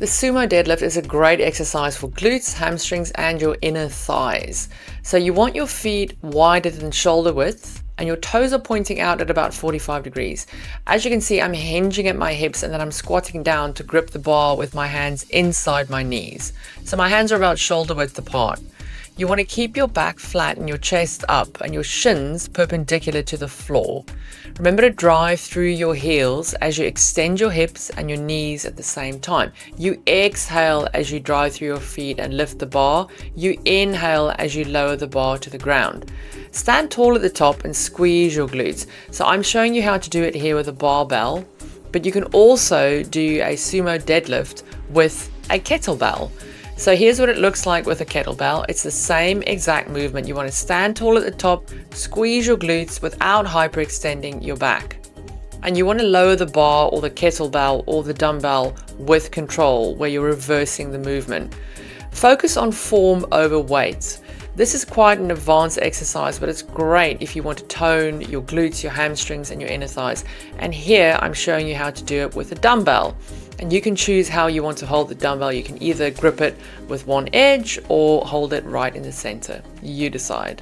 The sumo deadlift is a great exercise for glutes, hamstrings, and your inner thighs. So you want your feet wider than shoulder width, and your toes are pointing out at about 45 degrees. As you can see, I'm hinging at my hips and then I'm squatting down to grip the bar with my hands inside my knees. So my hands are about shoulder width apart. You want to keep your back flat and your chest up and your shins perpendicular to the floor. Remember to drive through your heels as you extend your hips and your knees at the same time. You exhale as you drive through your feet and lift the bar. You inhale as you lower the bar to the ground. Stand tall at the top and squeeze your glutes. So I'm showing you how to do it here with a barbell, but you can also do a sumo deadlift with a kettlebell. So here's what it looks like with a kettlebell. It's the same exact movement. You want to stand tall at the top, squeeze your glutes without hyperextending your back. And you want to lower the bar or the kettlebell or the dumbbell with control, where you're reversing the movement. Focus on form over weight. This is quite an advanced exercise, but it's great if you want to tone your glutes, your hamstrings, and your inner thighs. And here I'm showing you how to do it with a dumbbell. And you can choose how you want to hold the dumbbell. You can either grip it with one edge or hold it right in the center. You decide.